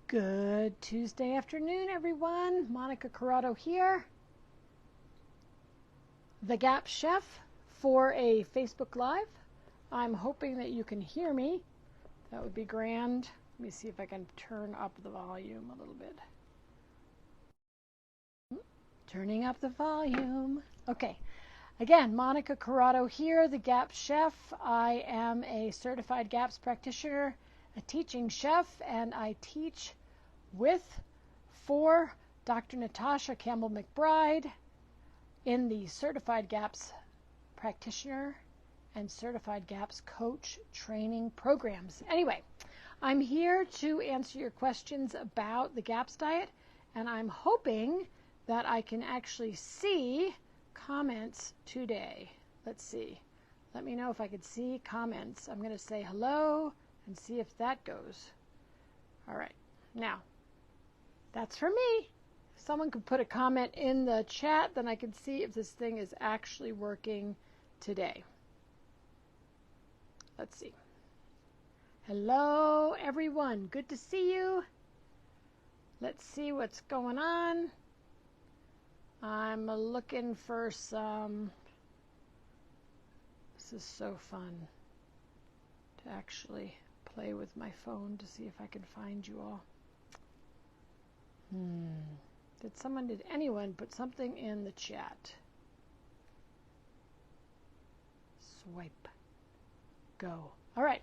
Good Tuesday afternoon, everyone. Monica Corrado here, the Gap Chef for a Facebook Live. I'm hoping that you can hear me. That would be grand. Let me see if I can turn up the volume a little bit. Turning up the volume. Okay. Again, Monica Corrado here, the Gap Chef. I am a certified GAPS practitioner, a teaching chef, and I teach for Dr. Natasha Campbell-McBride in the Certified GAPS Practitioner and Certified GAPS Coach training programs. Anyway, I'm here to answer your questions about the GAPS diet, and I'm hoping that I can actually see comments today. Let's see. Let me know if I could see comments. I'm going to say hello and see if that goes. All right. Now, that's for me. If someone could put a comment in the chat, then I can see if this thing is actually working today. Let's see. Hello, everyone. Good to see you. Let's see what's going on. I'm looking for some. This is so fun to actually play with my phone to see if I can find you all. Did anyone put something in the chat? Swipe. Go. All right.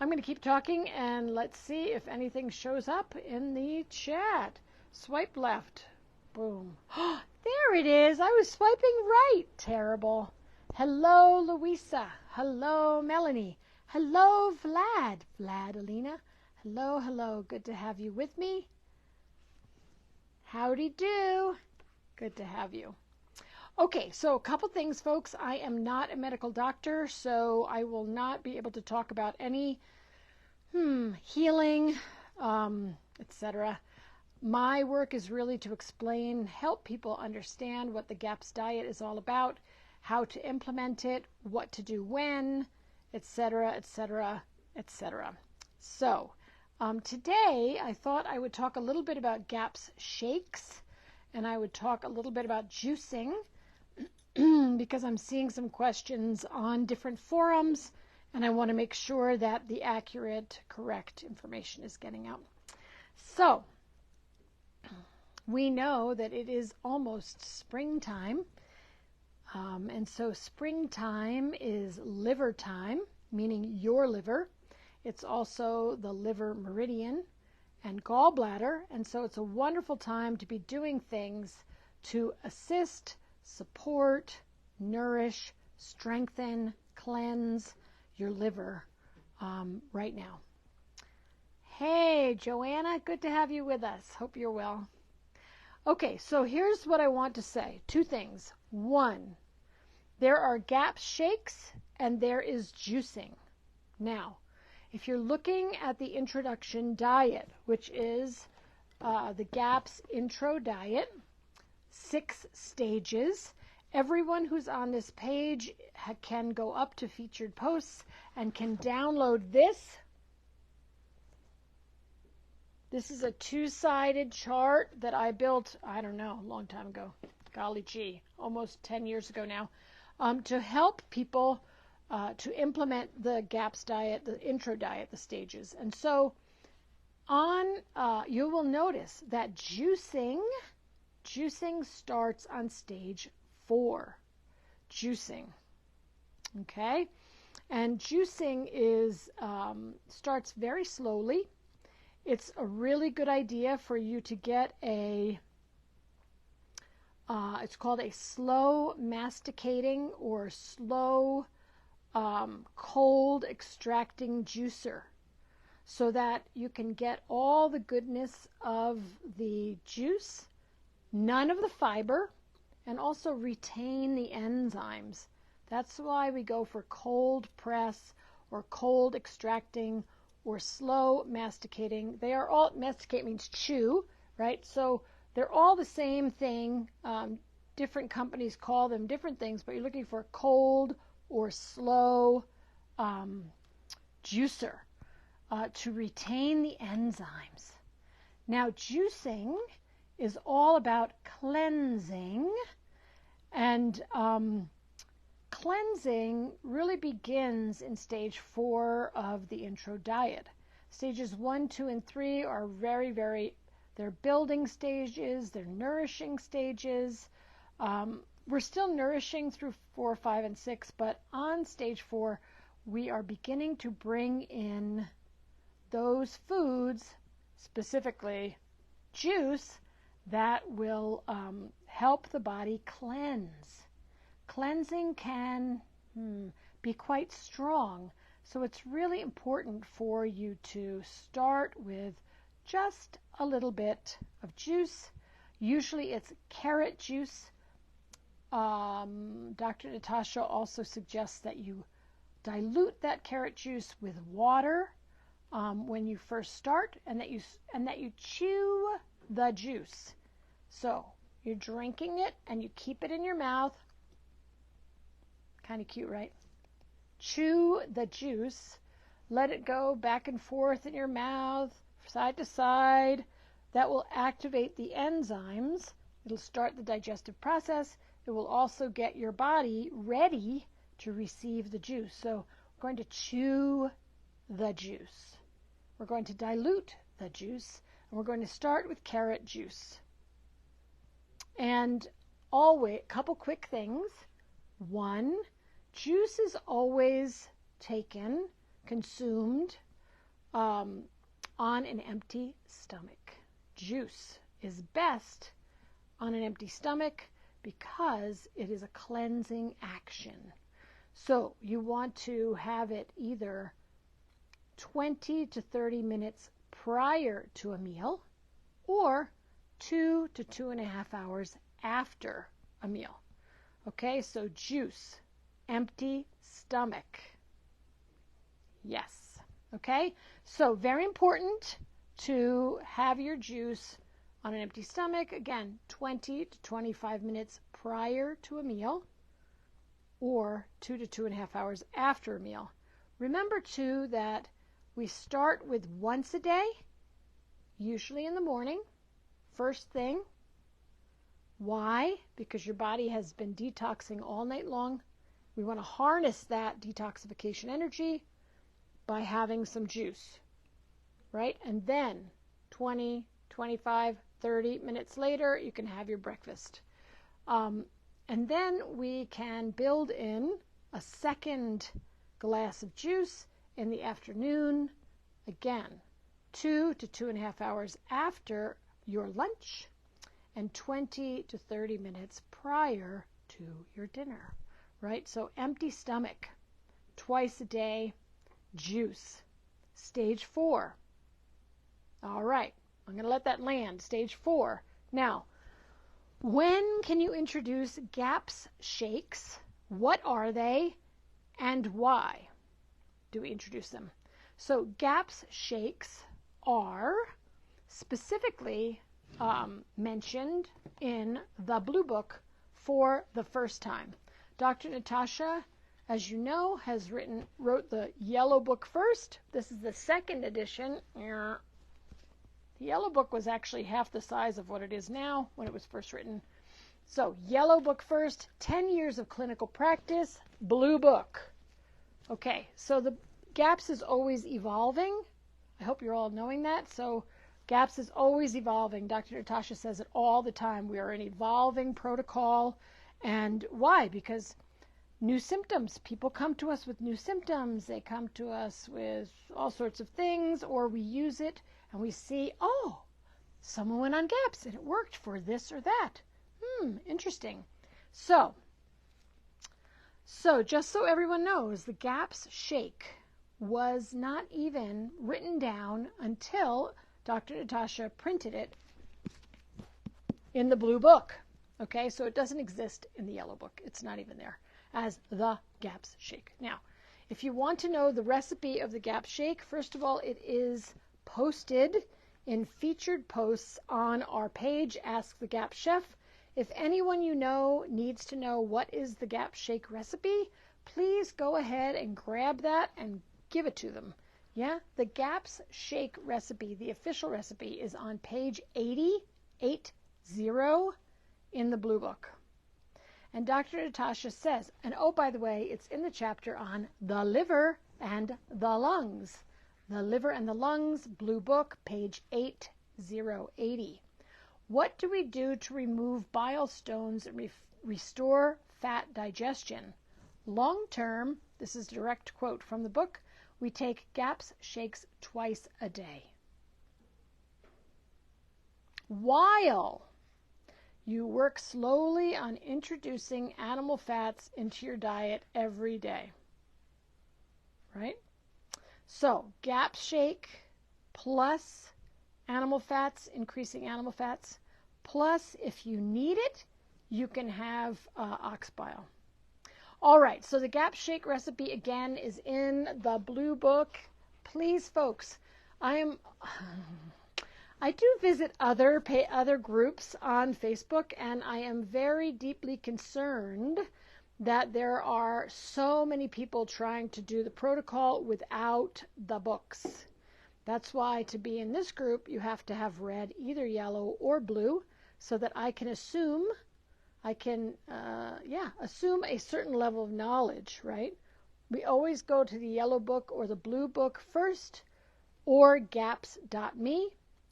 I'm going to keep talking and let's see if anything shows up in the chat. Swipe left. Boom. There it is. I was swiping right. Terrible. Hello, Louisa. Hello, Melanie. Hello, Alina. Hello, hello. Good to have you with me. Howdy do. Good to have you. Okay, so a couple things, folks. I am not a medical doctor, so I will not be able to talk about any healing, etc. My work is really to help people understand what the GAPS diet is all about, how to implement it, what to do when, etc., etc., etc. So, today I thought I would talk a little bit about GAPS shakes, and I would talk a little bit about juicing, because I'm seeing some questions on different forums, and I want to make sure that the accurate, correct information is getting out. So, we know that it is almost springtime, and so springtime is liver time, meaning your liver. It's also the liver meridian and gallbladder, and so it's a wonderful time to be doing things to assist, support, nourish, strengthen, cleanse your liver right now. Hey, Joanna, good to have you with us. Hope you're well. Okay, so here's what I want to say. Two things. One, there are GAPS shakes and there is juicing. Now, if you're looking at the introduction diet, which is the GAPS intro diet, 6 stages, everyone who's on this page can go up to featured posts and can download this. This is a 2-sided chart that I built, I don't know, a long time ago. Golly gee, almost 10 years ago now, to help people to implement the GAPS diet, the intro diet, the stages. And so you will notice that juicing starts on stage 4. Juicing, okay? And juicing starts very slowly. It's a really good idea for you to get it's called a slow masticating or slow cold extracting juicer, so that you can get all the goodness of the juice, none of the fiber, and also retain the enzymes. That's why we go for cold press or cold extracting or slow masticating. They are all, masticate means chew, right? So they're all the same thing. Different companies call them different things, but you're looking for cold or slow juicer to retain the enzymes. Now, juicing is all about cleansing, and cleansing really begins in stage 4 of the intro diet. Stages 1, 2, and 3 are they're building stages, they're nourishing stages. We're still nourishing through 4, 5, and 6, but on stage 4, we are beginning to bring in those foods, specifically juice, that will help the body cleanse. Cleansing can be quite strong, so it's really important for you to start with just a little bit of juice. Usually it's carrot juice. Dr. Natasha also suggests that you dilute that carrot juice with water when you first start, and that you chew the juice. So you're drinking it and you keep it in your mouth. Kind of cute, right? Chew the juice. Let it go back and forth in your mouth, side to side. That will activate the enzymes. It'll start the digestive process. It will also get your body ready to receive the juice. So we're going to chew the juice. We're going to dilute the juice. And we're going to start with carrot juice. And always, a couple quick things. 1, juice is always consumed on an empty stomach. Juice is best on an empty stomach because it is a cleansing action. So you want to have it either 20 to 30 minutes prior to a meal, or 2 to 2.5 hours after a meal. Okay, so juice, empty stomach. Yes. Okay, so very important to have your juice on an empty stomach. Again, 20 to 25 minutes prior to a meal, or 2 to 2.5 hours after a meal. Remember too that we start with once a day, usually in the morning, first thing. Why? Because your body has been detoxing all night long. We want to harness that detoxification energy by having some juice, right? And then 20, 25, 30 minutes later, you can have your breakfast. And then we can build in a second glass of juice in the afternoon, again, 2 to 2.5 hours after your lunch, and 20 to 30 minutes prior to your dinner, right? So empty stomach, twice a day, juice. Stage 4. All right, I'm going to let that land. Stage 4. Now, when can you introduce GAPS shakes? What are they, and why do we introduce them? So GAPS shakes are specifically mentioned in the Blue Book for the first time. Dr. Natasha, as you know, wrote the Yellow Book first. This is the second edition. The Yellow Book was actually half the size of what it is now when it was first written. So Yellow Book first, 10 years of clinical practice, Blue Book. Okay, so the GAPS is always evolving. I hope you're all knowing that. So GAPS is always evolving. Dr. Natasha says it all the time. We are an evolving protocol. And why? Because new symptoms. People come to us with new symptoms. They come to us with all sorts of things, or we use it and we see, oh, someone went on GAPS and it worked for this or that. Interesting. So just so everyone knows, the GAPS shake was not even written down until Dr. Natasha printed it in the Blue Book. Okay, so it doesn't exist in the Yellow Book. It's not even there as the GAPS shake. Now, if you want to know the recipe of the GAPS shake, first of all, it is posted in featured posts on our page, Ask the GAPS Chef. If anyone you know needs to know what is the GAPS shake recipe, please go ahead and grab that and give it to them. Yeah, the GAPS shake recipe, the official recipe, is on page 80 in the Blue Book. And Dr. Natasha says, and oh, by the way, it's in the chapter on the liver and the lungs. The liver and the lungs, Blue Book, page 8080. What do we do to remove bile stones and restore fat digestion? Long term, this is a direct quote from the book, we take GAPS shakes twice a day. While you work slowly on introducing animal fats into your diet every day. Right? So, GAPS shake plus animal fats, increasing animal fats, plus if you need it, you can have ox bile. All right, so the GAPS shake recipe again is in the Blue Book. Please, folks, I do visit other groups on Facebook, and I am very deeply concerned that there are so many people trying to do the protocol without the books. That's why to be in this group, you have to have read either yellow or blue so that I can assume a certain level of knowledge, right? We always go to the yellow book or the blue book first, or gaps.me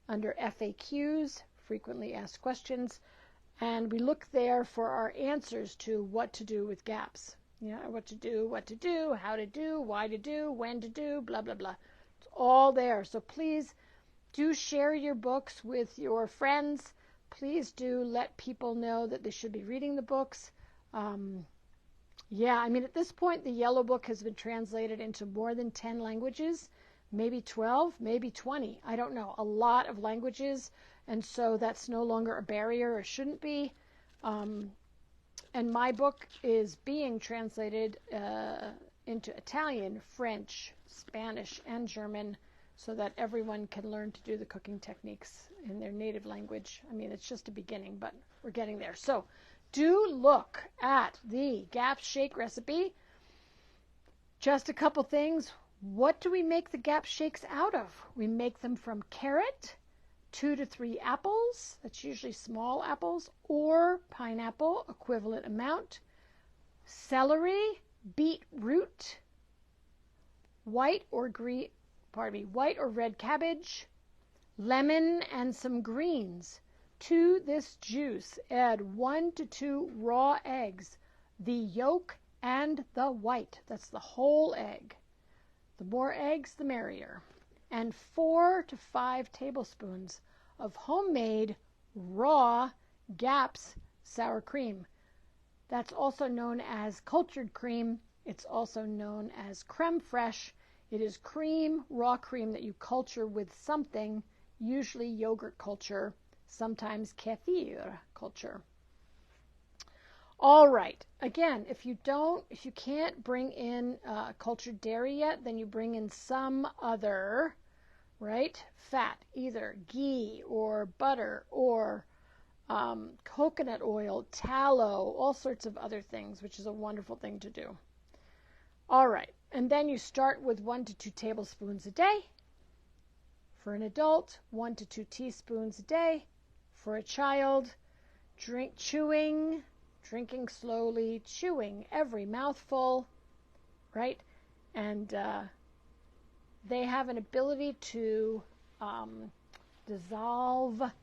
under FAQs, frequently asked questions, and we look there for our answers to what to do with GAPS. What to do, how to do, why to do, when to do, blah, blah, blah. It's all there. So please do share your books with your friends. Please do let people know that they should be reading the books. At this point, the yellow book has been translated into more than 10 languages, maybe 12, maybe 20. I don't know. A lot of languages. And so that's no longer a barrier, or shouldn't be. And my book is being translated into Italian, French, Spanish, and German, so that everyone can learn to do the cooking techniques in their native language. It's just a beginning, but we're getting there. So do look at the GAPS shake recipe. Just a couple things. What do we make the GAPS shakes out of? We make them from carrot, 2 to 3 apples, that's usually small apples, or pineapple, equivalent amount, celery, beetroot, white or red cabbage, lemon, and some greens. To this juice, add 1 to 2 raw eggs, the yolk and the white. That's the whole egg. The more eggs, the merrier. And 4 to 5 tablespoons of homemade raw GAPS sour cream. That's also known as cultured cream. It's also known as creme fraiche. It is cream, raw cream that you culture with something, usually yogurt culture, sometimes kefir culture. All right. Again, if you can't bring in cultured dairy yet, then you bring in some other, right, fat, either ghee or butter or coconut oil, tallow, all sorts of other things, which is a wonderful thing to do. All right. And then you start with 1 to 2 tablespoons a day. For an adult, 1 to 2 teaspoons a day. For a child, drinking slowly, chewing every mouthful, right? And they have an ability to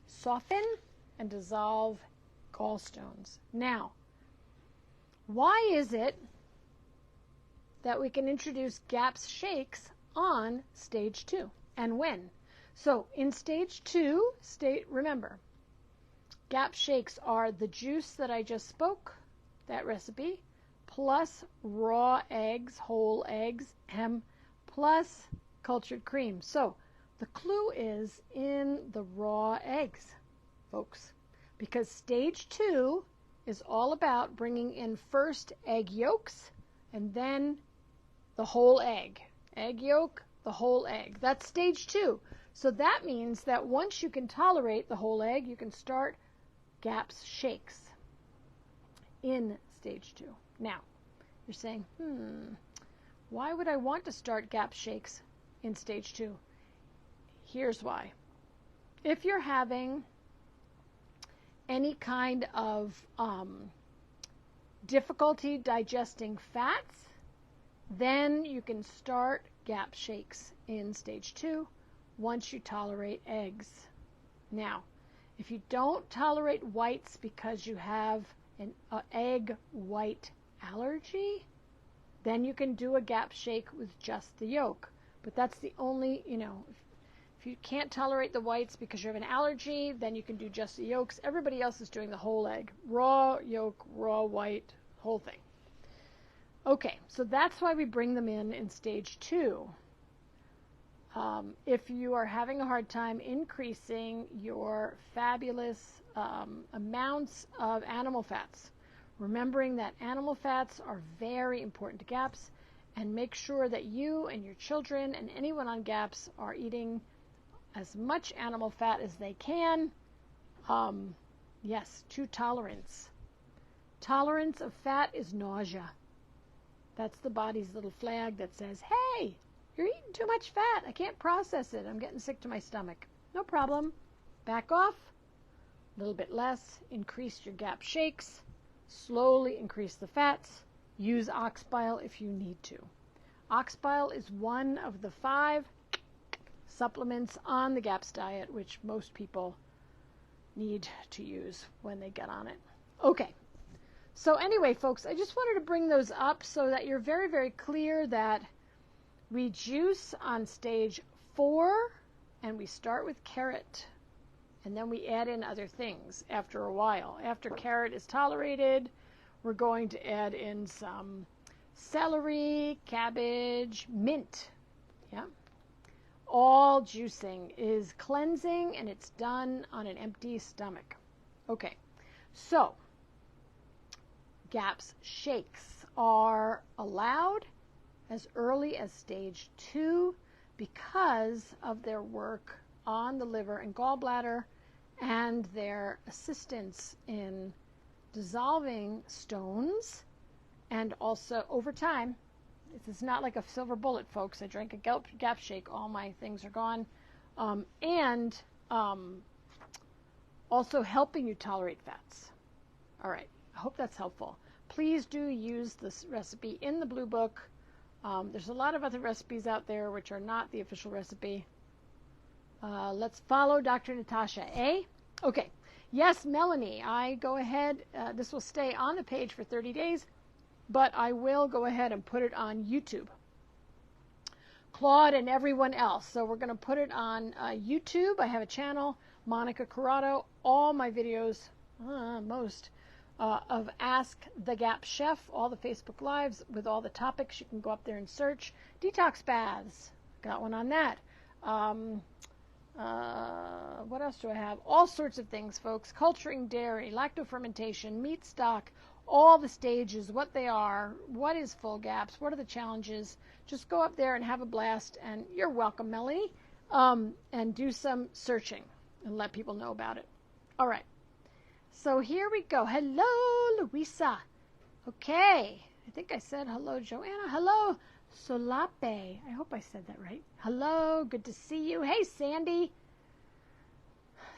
soften and dissolve gallstones. Now, why is it that we can introduce GAPS shakes on stage 2, and when? So in stage 2, remember, GAPS shakes are the juice that I just spoke, that recipe, plus raw eggs, whole eggs, plus cultured cream. So the clue is in the raw eggs, folks, because stage 2 is all about bringing in first egg yolks and then the whole egg. Egg yolk, the whole egg. That's stage 2. So that means that once you can tolerate the whole egg, you can start GAPS shakes in stage 2. Now, you're saying, why would I want to start GAPS shakes in stage 2. Here's why. If you're having any kind of difficulty digesting fats, then you can start GAP shakes in stage 2 once you tolerate eggs. Now, if you don't tolerate whites because you have an egg white allergy, then you can do a GAP shake with just the yolk. But that's the only, if you can't tolerate the whites because you have an allergy, then you can do just the yolks. Everybody else is doing the whole egg. Raw yolk, raw white, whole thing. Okay, so that's why we bring them in stage 2. If you are having a hard time increasing your fabulous amounts of animal fats, remembering that animal fats are very important to GAPS, and make sure that you and your children and anyone on GAPS are eating as much animal fat as they can. Yes, to tolerance. Tolerance of fat is nausea. That's the body's little flag that says, hey, you're eating too much fat. I can't process it. I'm getting sick to my stomach. No problem. Back off. A little bit less. Increase your GAP shakes. Slowly increase the fats. Use ox bile if you need to. Ox bile is one of the 5 supplements on the GAPS diet, which most people need to use when they get on it. Okay. So anyway, folks, I just wanted to bring those up so that you're very, very clear that we juice on stage 4, and we start with carrot, and then we add in other things after a while. After carrot is tolerated, we're going to add in some celery, cabbage, mint. Yeah. All juicing is cleansing, and it's done on an empty stomach. Okay, so GAPS shakes are allowed as early as stage 2 because of their work on the liver and gallbladder and their assistance in dissolving stones, and also over time. This is not like a silver bullet, folks. I drank a GAP shake, all my things are gone. And also helping you tolerate fats. All right, I hope that's helpful. Please do use this recipe in the Blue Book. There's a lot of other recipes out there which are not the official recipe. Let's follow Dr. Natasha, eh? Okay. Yes, Melanie, I go ahead. This will stay on the page for 30 days, but I will go ahead and put it on YouTube. Claude and everyone else. So we're going to put it on YouTube. I have a channel, Monica Corrado. All my videos, most, of Ask the GAP Chef, all the Facebook Lives with all the topics. You can go up there and search. Detox baths, got one on that. What else do I have? All sorts of things, folks. Culturing dairy, lactofermentation, meat stock, all the stages, what they are, what is full GAPS, what are the challenges. Just go up there and have a blast, and you're welcome, Melanie, and do some searching and let people know about it. All right. So here we go. Hello, Louisa. Okay. I think I said hello, Joanna. Hello, Solape. I hope I said that right. Hello. Good to see you. Hey, Sandy.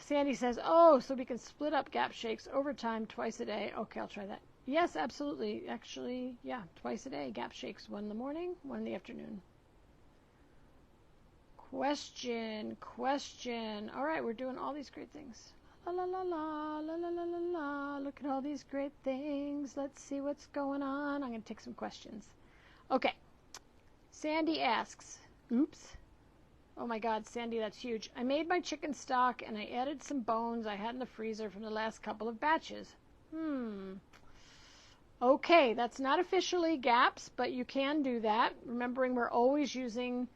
Sandy says, oh, so we can split up GAP shakes over time twice a day. Okay, I'll try that. Yes, absolutely. Actually, yeah, twice a day. GAP shakes, one in the morning, one in the afternoon. Question. All right, we're doing all these great things. La la la la la la la la. Look at all these great things. Let's see what's going on. I'm going to take some questions. Okay. Sandy asks, oops. Oh my God, Sandy, that's huge. I made my chicken stock and I added some bones I had in the freezer from the last couple of batches. Okay, that's not officially GAPS, but you can do that. Remembering we're always using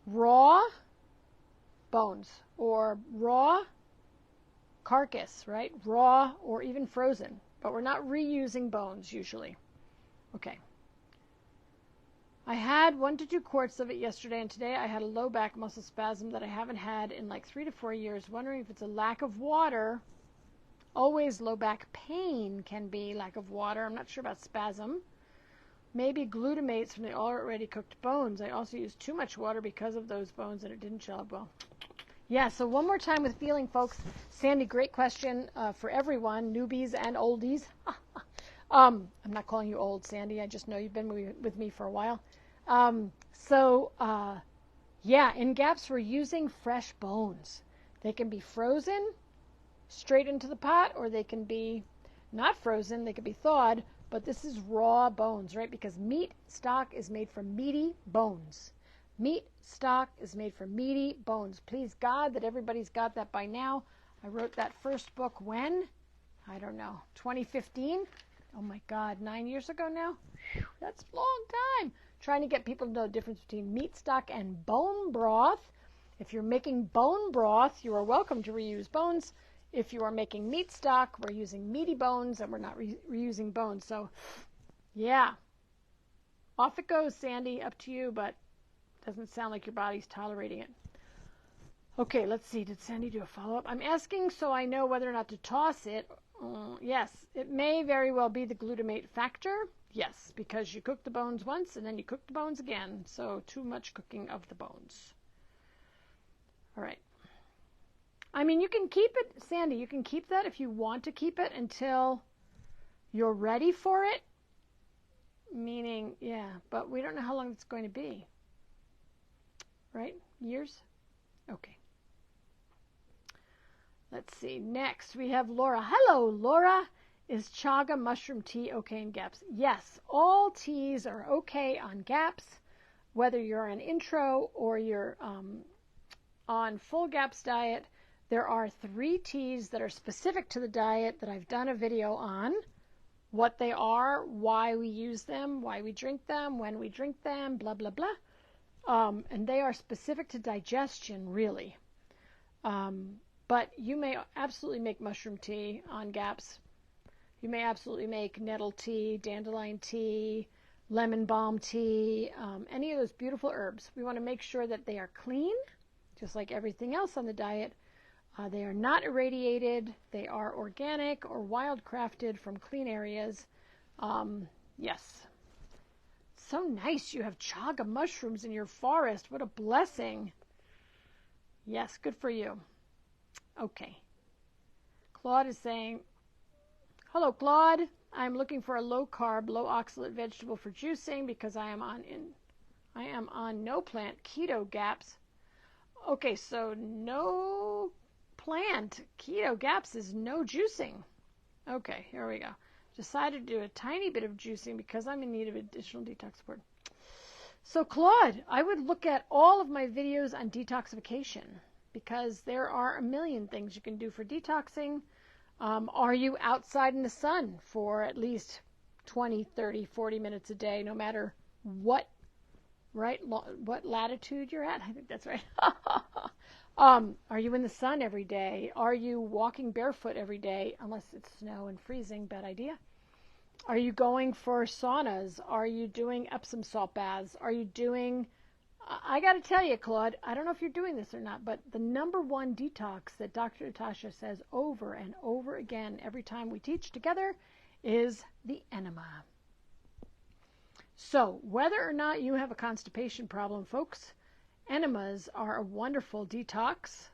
raw bones or raw carcass, right? Raw or even frozen, but we're not reusing bones usually. Okay. I had 1 to 2 quarts of it yesterday, and today I had a low back muscle spasm that I haven't had in like 3 to 4 years. Wondering if it's a lack of water. Always low back pain can be lack of water. I'm not sure about spasm. Maybe glutamates from the already cooked bones. I also used too much water because of those bones and it didn't gel up well. Yeah, so one more time with feeling, folks. Sandy, great question for everyone, newbies and oldies. I'm not calling you old, Sandy. I just know you've been with me for a while. Yeah, in GAPS, we're using fresh bones. They can be frozen straight into the pot, or they can be not frozen. They can be thawed, but this is raw bones, right? Because meat stock is made from meaty bones. Meat stock is made from meaty bones. Please God that everybody's got that by now. I wrote that first book when? I don't know, 2015? Oh my God, 9 years ago now? Whew, that's a long time. Trying to get people to know the difference between meat stock and bone broth. If you're making bone broth, you are welcome to reuse bones. If you are making meat stock, we're using meaty bones and we're not reusing bones. So, yeah. Off it goes, Sandy. Up to you, but doesn't sound like your body's tolerating it. Okay, let's see. Did Sandy do a follow-up? I'm asking so I know whether or not to toss it. Yes, it may very well be the glutamate factor. Yes, because you cook the bones once and then you cook the bones again. So too much cooking of the bones. All right. I mean, you can keep it, Sandy, you can keep that if you want to keep it until you're ready for it. Meaning, yeah, but we don't know how long it's going to be. Right? Years? Okay. Let's see. Next, we have Laura. Hello, Laura. Is chaga mushroom tea okay in GAPS? Yes, all teas are okay on GAPS, whether you're on intro or you're on full GAPS diet. There are 3 teas that are specific to the diet that I've done a video on. What they are, why we use them, why we drink them, when we drink them, blah, blah, blah. And they are specific to digestion, really. But you may absolutely make mushroom tea on GAPS. You may absolutely make nettle tea, dandelion tea, lemon balm tea, any of those beautiful herbs. We want to make sure that they are clean, just like everything else on the diet. They are not irradiated. They are organic or wildcrafted from clean areas. Yes. So nice you have chaga mushrooms in your forest. What a blessing. Yes, good for you. Okay. Claude is saying, hello, Claude. I'm looking for a low-carb, low-oxalate vegetable for juicing because I am on no-plant keto GAPS. Okay, so no plant keto GAPS is no juicing. Okay, here we go. Decided to do a tiny bit of juicing because I'm in need of additional detox support. So Claude, I would look at all of my videos on detoxification because there are a million things you can do for detoxing. Are you outside in the sun for at least 20, 30, 40 minutes a day, no matter what, right, what latitude you're at? I think that's right. Are you in the sun every day? Are you walking barefoot every day? Unless it's snow and freezing, bad idea. Are you going for saunas? Are you doing Epsom salt baths? Are you doing, I got to tell you, Claude, I don't know if you're doing this or not, but the number one detox that Dr. Natasha says over and over again every time we teach together is the enema. So whether or not you have a constipation problem, folks, enemas are a wonderful detox.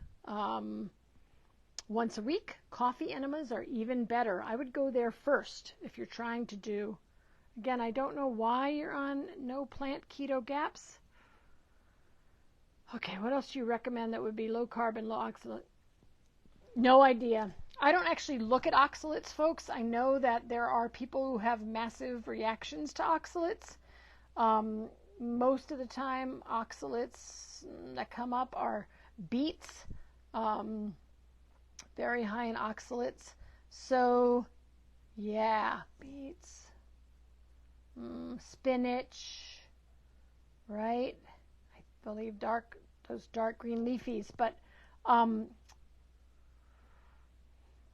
Once a week, coffee enemas are even better. I would go there first if you're trying to do, again, I don't know why you're on no plant keto GAPS. Okay, what else do you recommend that would be low carb and low oxalate? No idea. I don't actually look at oxalates, folks. I know that there are people who have massive reactions to oxalates. Most of the time, oxalates that come up are beets, very high in oxalates. So, yeah, beets, spinach, right? I believe those dark green leafies. But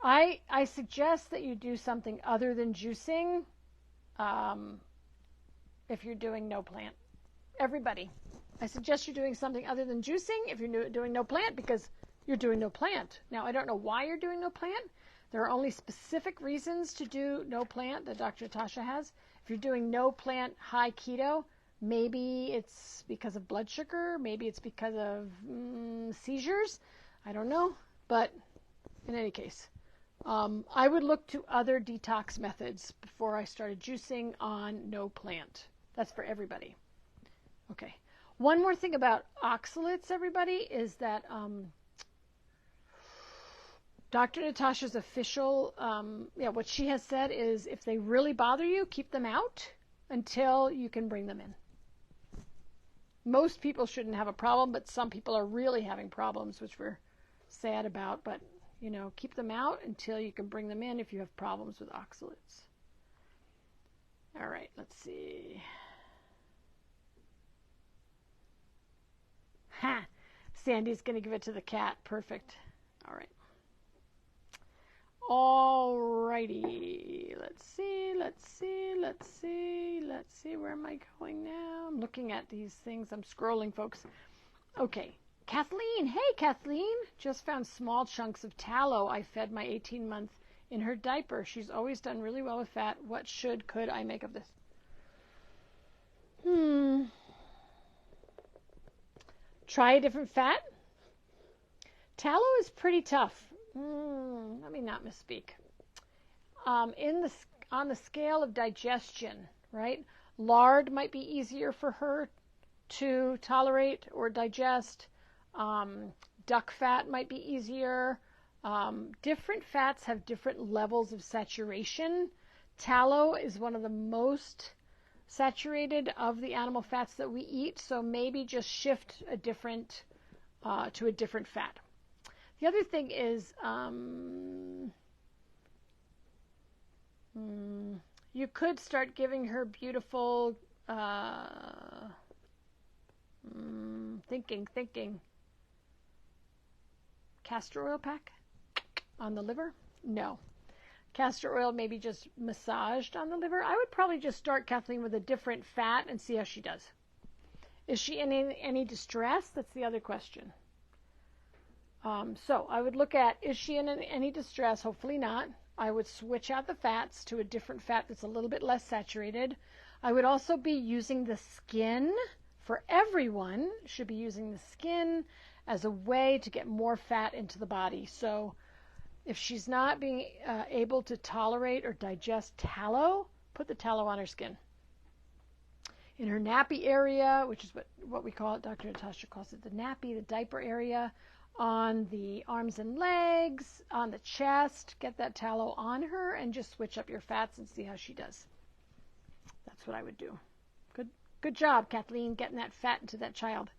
I suggest that you do something other than juicing if you're doing no plant. Everybody, I suggest you're doing something other than juicing if you're doing no plant because you're doing no plant. Now, I don't know why you're doing no plant. There are only specific reasons to do no plant that Dr. Natasha has. If you're doing no plant, high keto, maybe it's because of blood sugar, maybe it's because of seizures. I don't know. But in any case, I would look to other detox methods before I started juicing on no plant. That's for everybody. Okay. One more thing about oxalates, everybody, is that Dr. Natasha's official, what she has said is if they really bother you, keep them out until you can bring them in. Most people shouldn't have a problem, but some people are really having problems, which we're sad about. But, keep them out until you can bring them in if you have problems with oxalates. All right, let's see. Ha! Sandy's going to give it to the cat. Perfect. All right. All righty. Let's see. Where am I going now? I'm looking at these things. I'm scrolling, folks. Okay. Kathleen. Hey, Kathleen. Just found small chunks of tallow I fed my 18-month in her diaper. She's always done really well with fat. What could I make of this? Try a different fat. Tallow is pretty tough. Let me not misspeak. On the scale of digestion, right? Lard might be easier for her to tolerate or digest. Duck fat might be easier. Different fats have different levels of saturation. Tallow is one of the most saturated of the animal fats that we eat, so maybe just shift to a different fat. The other thing is you could start giving her beautiful thinking castor oil pack on the liver. No, castor oil maybe just massaged on the liver. I would probably just start, Kathleen, with a different fat and see how she does. Is she in any distress? That's the other question. So I would look at, is she in any distress? Hopefully not. I would switch out the fats to a different fat that's a little bit less saturated. I would also be using the skin. For everyone, should be using the skin as a way to get more fat into the body. So if she's not being able to tolerate or digest tallow, put the tallow on her skin. In her nappy area, which is what we call it, Dr. Natasha calls it the nappy, the diaper area, on the arms and legs, on the chest, get that tallow on her and just switch up your fats and see how she does. That's what I would do. Good job, Kathleen, getting that fat into that child.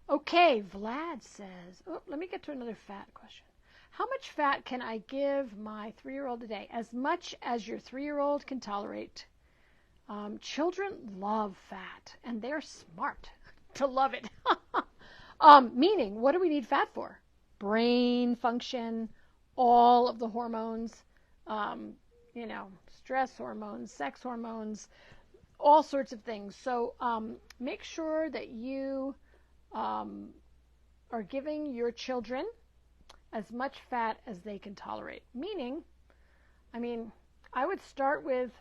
Okay, Vlad says, let me get to another fat question. How much fat can I give my 3-year-old a day? As much as your 3-year-old can tolerate. Children love fat, and they're smart to love it. Meaning, what do we need fat for? Brain function, all of the hormones, stress hormones, sex hormones, all sorts of things. So make sure that you are giving your children as much fat as they can tolerate. Meaning, I would start with,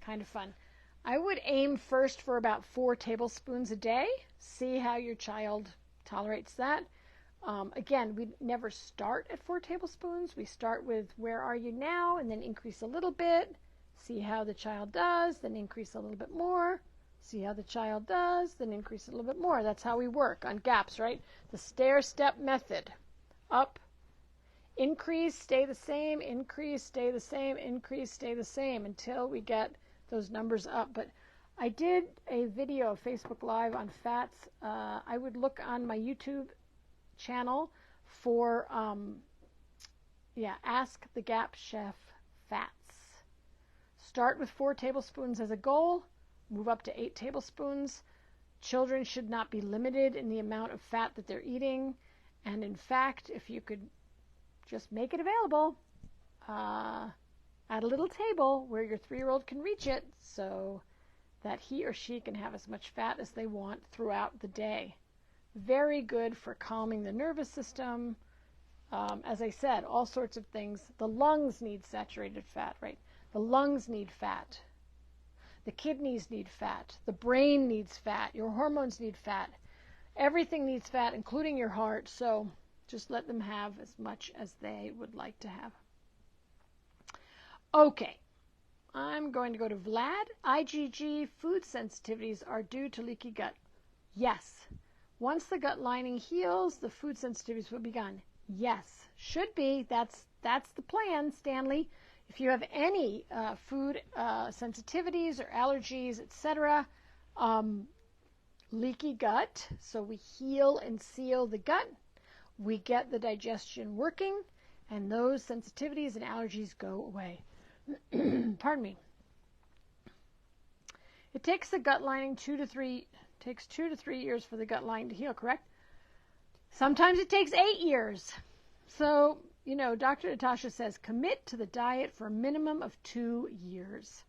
kind of fun, I would aim first for about 4 tablespoons a day. See how your child tolerates that. Again, we never start at 4 tablespoons. We start with where are you now, and then increase a little bit. See how the child does, then increase a little bit more. See how the child does, then increase a little bit more. That's how we work on GAPS, right? The stair-step method. Up, increase, stay the same, increase, stay the same, increase, stay the same until we get those numbers up. But I did a video of Facebook Live on fats. I would look on my YouTube channel for, Ask the GAPS Chef Fats. Start with 4 tablespoons as a goal, move up to 8 tablespoons. Children should not be limited in the amount of fat that they're eating. And in fact, if you could just make it available at a little table where your 3-year-old can reach it so that he or she can have as much fat as they want throughout the day. Very good for calming the nervous system. As I said, all sorts of things. The lungs need saturated fat, right? The lungs need fat. The kidneys need fat. The brain needs fat. Your hormones need fat. Everything needs fat, including your heart. So just let them have as much as they would like to have. Okay. I'm going to go to Vlad. IgG food sensitivities are due to leaky gut. Yes. Once the gut lining heals, the food sensitivities will be gone. Yes. Should be. That's the plan, Stanley. If you have any food sensitivities or allergies, etc., leaky gut, so we heal and seal the gut, we get the digestion working, and those sensitivities and allergies go away. Pardon me. It takes the gut lining 2 to 3 years for the gut lining to heal, correct? Sometimes it takes 8 years. So, Dr. Natasha says commit to the diet for a minimum of 2 years.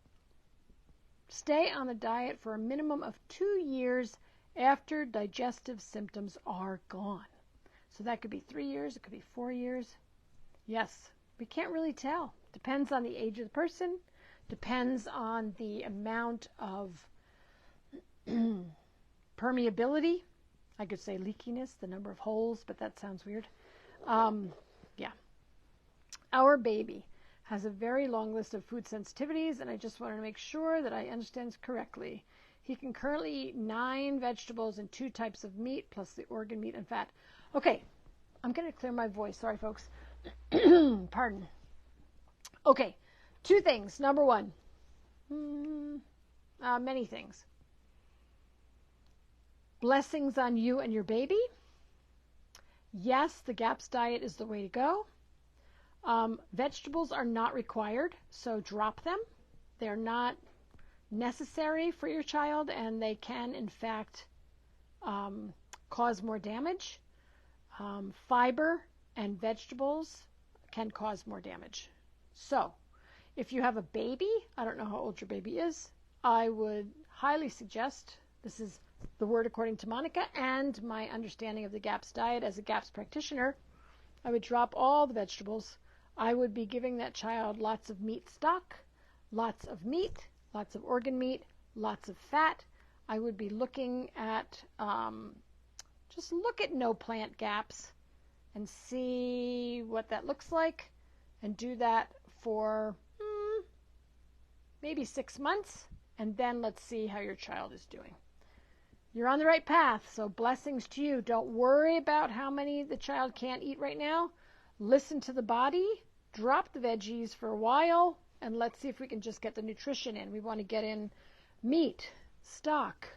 Stay on the diet for a minimum of 2 years after digestive symptoms are gone. So that could be 3 years, it could be 4 years. Yes, we can't really tell. Depends on the age of the person, depends on the amount of permeability. I could say leakiness, the number of holes, but that sounds weird. Yeah. Our baby has a very long list of food sensitivities, and I just wanted to make sure that I understand correctly. He can currently eat 9 vegetables and 2 types of meat, plus the organ meat and fat. Okay, I'm going to clear my voice. Sorry, folks. Pardon. Okay, 2 things. Number 1, many things. Blessings on you and your baby. Yes, the GAPS diet is the way to go. Vegetables are not required, so drop them. They're not necessary for your child, and they can, in fact, cause more damage. Fiber and vegetables can cause more damage. So, if you have a baby, I don't know how old your baby is, I would highly suggest, this is the word according to Monica and my understanding of the GAPS diet as a GAPS practitioner, I would drop all the vegetables. I would be giving that child lots of meat stock, lots of meat, lots of organ meat, lots of fat. I would be looking at, just look at no plant GAPS and see what that looks like, and do that for maybe 6 months, and then let's see how your child is doing. You're on the right path, so blessings to you. Don't worry about how many the child can't eat right now. Listen to the body, drop the veggies for a while, and let's see if we can just get the nutrition in. We want to get in meat, stock,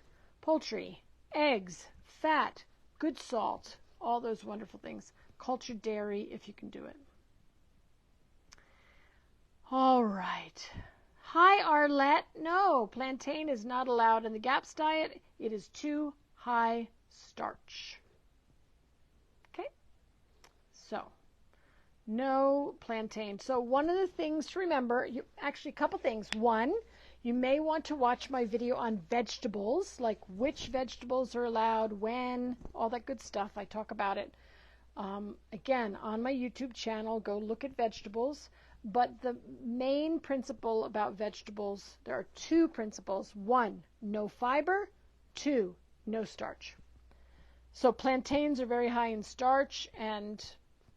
poultry, eggs, fat, good salt, all those wonderful things. Cultured dairy if you can do it. All right. Hi, Arlette. No, plantain is not allowed in the GAPS diet. It is too high starch. Okay? So, no plantain. So one of the things to remember, actually a couple things. One, you may want to watch my video on vegetables, like which vegetables are allowed, when, all that good stuff. I talk about it. Again, on my YouTube channel, go look at vegetables. But the main principle about vegetables, there are 2 principles. 1, no fiber. 2, no starch. So plantains are very high in starch and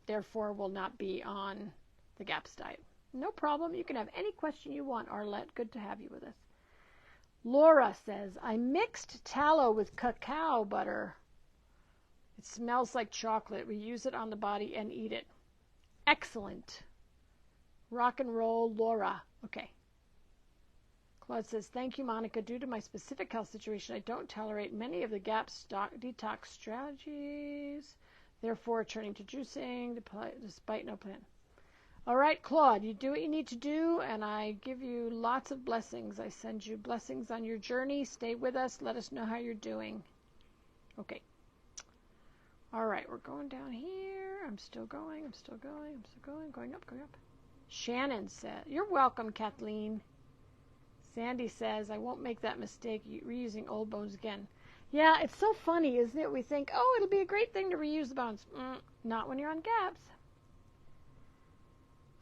therefore will not be on the GAPS diet. No problem. You can have any question you want, Arlette. Good to have you with us. Laura says, I mixed tallow with cacao butter. It smells like chocolate. We use it on the body and eat it. Excellent. Rock and roll, Laura. Okay. Claude says, thank you, Monica. Due to my specific health situation, I don't tolerate many of the GAPS detox strategies. Therefore, turning to juicing despite no plan. All right, Claude, you do what you need to do, and I give you lots of blessings. I send you blessings on your journey. Stay with us. Let us know how you're doing. Okay. All right, we're going down here. I'm still going. Going up. Shannon said, you're welcome, Kathleen. Sandy says, I won't make that mistake reusing old bones again. Yeah, it's so funny, isn't it? We think, oh, it'll be a great thing to reuse the bones. Not when you're on GAPS.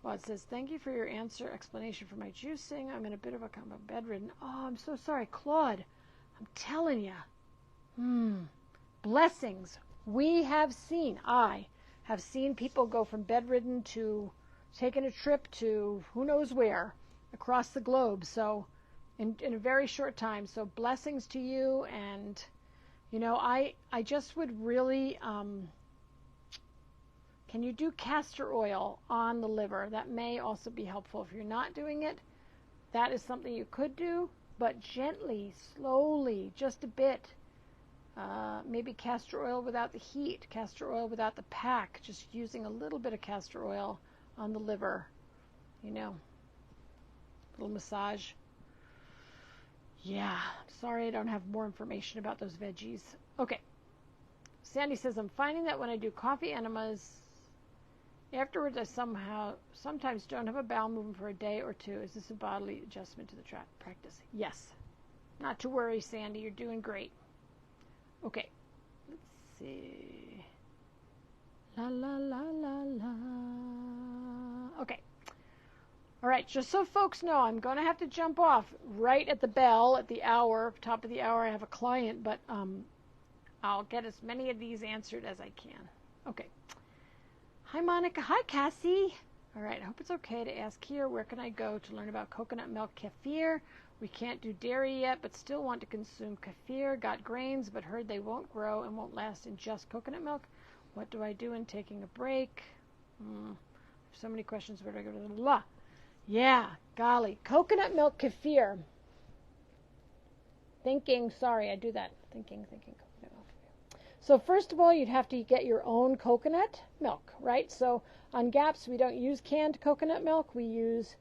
Well, it says, thank you for your explanation for my juicing. I'm in a bit of a bedridden. Oh, I'm so sorry, Claude. I'm telling you. Blessings. I have seen people go from bedridden to taking a trip to who knows where across the globe. So in a very short time. So blessings to you. And, I just would really, can you do castor oil on the liver? That may also be helpful. If you're not doing it, that is something you could do, but gently, slowly, just a bit. Maybe castor oil without the heat, castor oil without the pack, just using a little bit of castor oil on the liver, little massage. Yeah, sorry I don't have more information about those veggies. Okay. Sandy says, I'm finding that when I do coffee enemas, afterwards I sometimes don't have a bowel movement for a day or two. Is this a bodily adjustment to the practice? Yes. Not to worry, Sandy. You're doing great. Okay. Let's see. La, la, la, la, la. Okay. All right. Just so folks know, I'm going to have to jump off right at the bell at the hour. Top of the hour, I have a client, but I'll get as many of these answered as I can. Okay. Hi, Monica. Hi, Cassie. All right. I hope it's okay to ask here, where can I go to learn about coconut milk kefir? We can't do dairy yet, but still want to consume kefir. Got grains, but heard they won't grow and won't last in just coconut milk. What do I do in taking a break? So many questions. Where do I go to? La. Yeah, golly. Coconut milk kefir. Sorry, I do that. Thinking. So first of all, you'd have to get your own coconut milk, right? So on GAPS, we don't use canned coconut milk. We use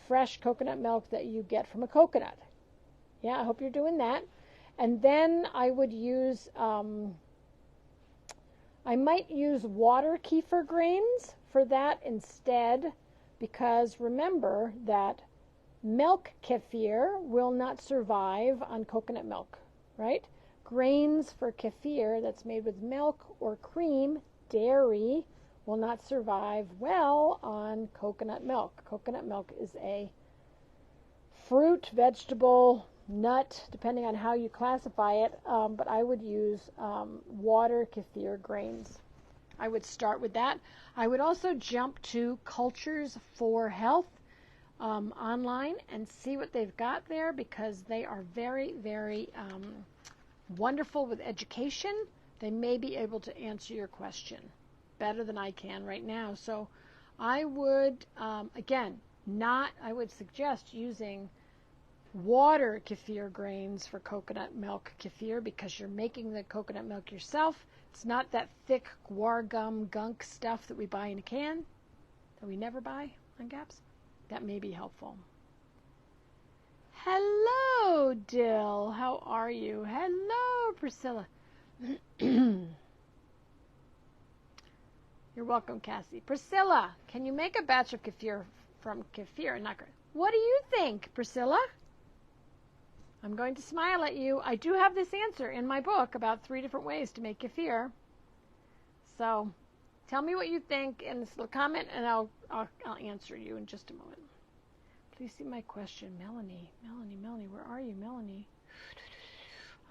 fresh coconut milk that you get from a coconut. Yeah, I hope you're doing that. And then I would use, I might use water kefir grains for that instead, because remember that milk kefir will not survive on coconut milk, right? Grains for kefir that's made with milk or cream, dairy, will not survive well on coconut milk. Coconut milk is a fruit, vegetable, nut, depending on how you classify it, but I would use water kefir grains. I would start with that. I would also jump to Cultures for Health online and see what they've got there, because they are very, very wonderful with education. They may be able to answer your question better than I can right now. So I would, I would suggest using water kefir grains for coconut milk kefir, because you're making the coconut milk yourself. It's not that thick guar gum gunk stuff that we buy in a can, that we never buy on GAPS. That may be helpful. Hello, Dill. How are you? Hello, Priscilla. You're welcome, Cassie. Priscilla, can you make a batch of kefir from kefir? What do you think, Priscilla? I'm going to smile at you. I do have this answer in my book about 3 different ways to make kefir. So tell me what you think in this little comment, and I'll answer you in just a moment. Please see my question. Melanie, where are you, Melanie?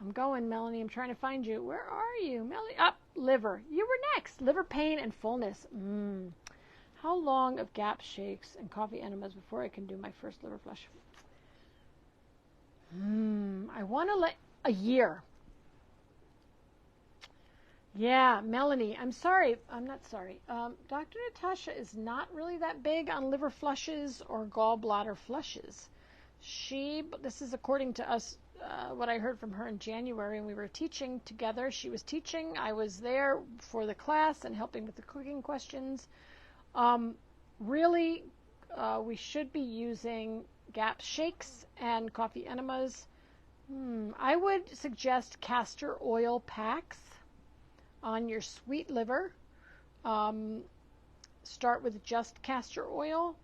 I'm going, Melanie. I'm trying to find you. Where are you, Melanie? Up, liver. You were next. Liver pain and fullness. How long of GAP shakes and coffee enemas before I can do my first liver flush? I want to let a year. Yeah, Melanie, I'm sorry. I'm not sorry. Dr. Natasha is not really that big on liver flushes or gallbladder flushes. This is according to us, what I heard from her in January, and we were teaching together. She was teaching. I was there for the class and helping with the cooking questions. Really, we should be using GAP shakes and coffee enemas. I would suggest castor oil packs on your sweet liver. Start with just castor oil,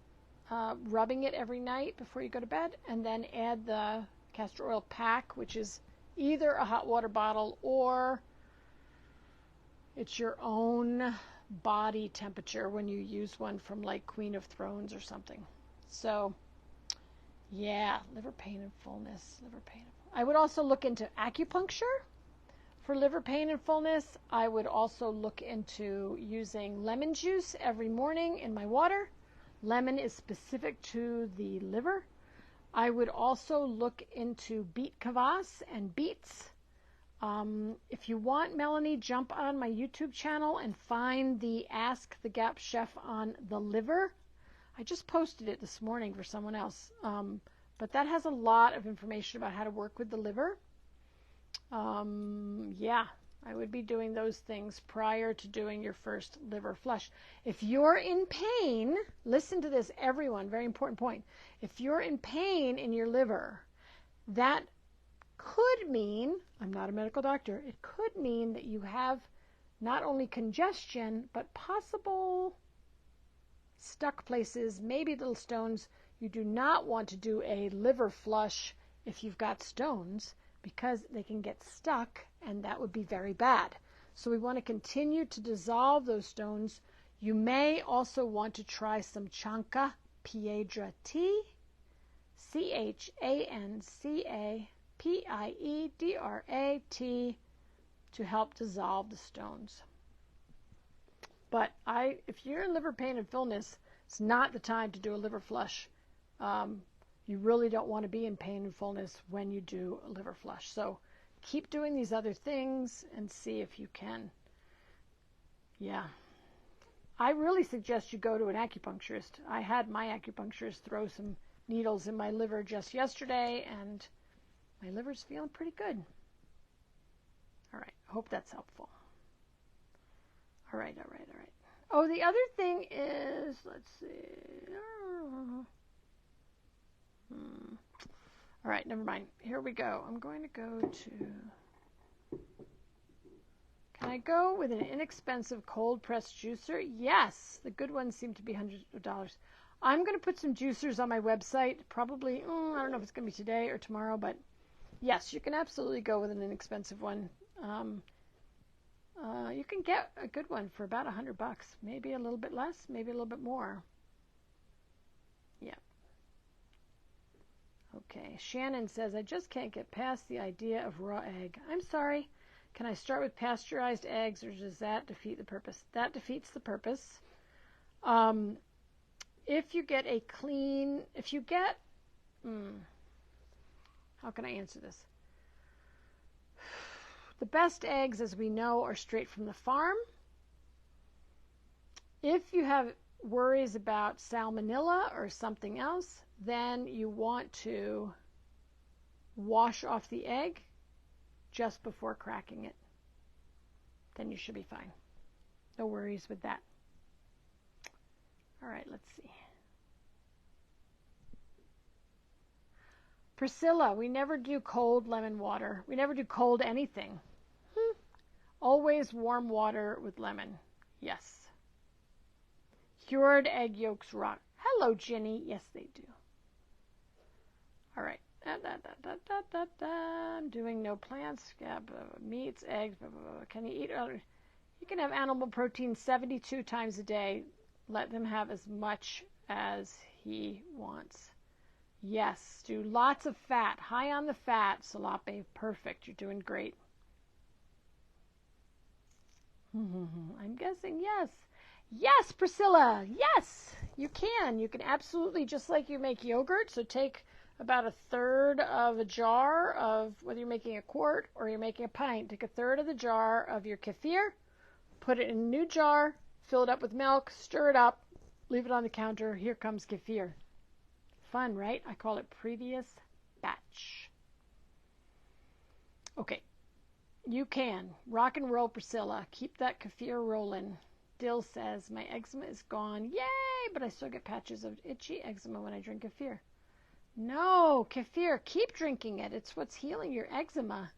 rubbing it every night before you go to bed, and then add the castor oil pack, which is either a hot water bottle or it's your own body temperature when you use one from like Queen of Thrones or something. So yeah, liver pain and fullness, liver pain. I would also look into acupuncture for liver pain and fullness. I would also look into using lemon juice every morning in my water. Lemon is specific to the liver. I would also look into beet kvass and beets. If you want, Melanie, jump on my YouTube channel and find the Ask the Gap Chef on the liver. I just posted it this morning for someone else, but that has a lot of information about how to work with the liver. Yeah, I would be doing those things prior to doing your first liver flush. If you're in pain, listen to this, everyone, very important point. If you're in pain in your liver, that could mean, I'm not a medical doctor, it could mean that you have not only congestion, but possible stuck places, maybe little stones. You do not want to do a liver flush if you've got stones, because they can get stuck, and that would be very bad. So we want to continue to dissolve those stones. You may also want to try some Chanca Piedra tea, Chanca Piedra to help dissolve the stones. But if you're in liver pain and fullness, it's not the time to do a liver flush. You really don't want to be in pain and fullness when you do a liver flush. So keep doing these other things and see if you can. Yeah. I really suggest you go to an acupuncturist. I had my acupuncturist throw some needles in my liver just yesterday, and my liver's feeling pretty good. All right. I hope that's helpful. All right. Oh, the other thing is, let's see. All right, never mind. Here we go. I'm going to go to... Can I go with an inexpensive cold-pressed juicer? Yes. The good ones seem to be hundreds of dollars. I'm going to put some juicers on my website. Probably, I don't know if it's going to be today or tomorrow, but yes, you can absolutely go with an inexpensive one. You can get a good one for about $100, maybe a little bit less, maybe a little bit more. Yeah. Okay, Shannon says, I just can't get past the idea of raw egg. I'm sorry. Can I start with pasteurized eggs, or does that defeat the purpose? That defeats the purpose. If you get a clean, how can I answer this? The best eggs, as we know, are straight from the farm. If you have worries about salmonella or something else, then you want to wash off the egg just before cracking it. Then you should be fine. No worries with that. All right, let's see. Priscilla, we never do cold lemon water. We never do cold anything. Always warm water with lemon. Yes. Cured egg yolks rot. Hello, Ginny. Yes, they do. All right. I'm doing no plants, meats, eggs. Can you eat other? You can have animal protein 72 times a day. Let them have as much as he wants. Yes, do lots of fat. High on the fat, Salape. Perfect. You're doing great. I'm guessing yes. Yes, Priscilla. Yes, you can. You can absolutely, just like you make yogurt. So take about a third of a jar of, whether you're making a quart or you're making a pint, take a third of the jar of your kefir, put it in a new jar, fill it up with milk, stir it up, leave it on the counter. Here comes kefir. Fun, right? I call it previous batch. Okay. You can. Rock and roll, Priscilla. Keep that kefir rolling. Dill says, my eczema is gone. Yay! But I still get patches of itchy eczema when I drink kefir. No, kefir. Keep drinking it. It's what's healing your eczema.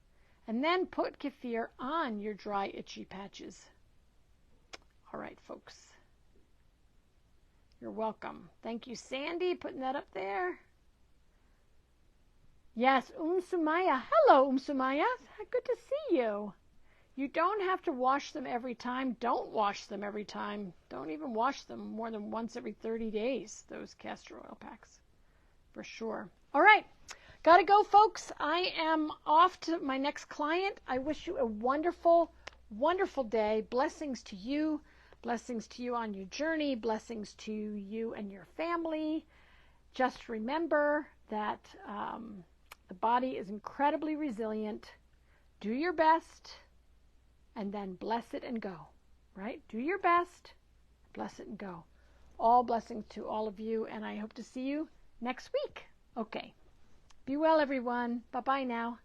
And then put kefir on your dry, itchy patches. All right, folks. You're welcome. Thank you, Sandy, putting that up there. Yes, Sumaya. Hello, Sumaya. Good to see you. You don't have to wash them every time. Don't wash them every time. Don't even wash them more than once every 30 days, those castor oil packs, for sure. All right. Got to go, folks. I am off to my next client. I wish you a wonderful, wonderful day. Blessings to you. Blessings to you on your journey. Blessings to you and your family. Just remember that the body is incredibly resilient. Do your best, and then bless it and go, right? Do your best, bless it and go. All blessings to all of you, and I hope to see you next week. Okay. Be well, everyone. Bye-bye now.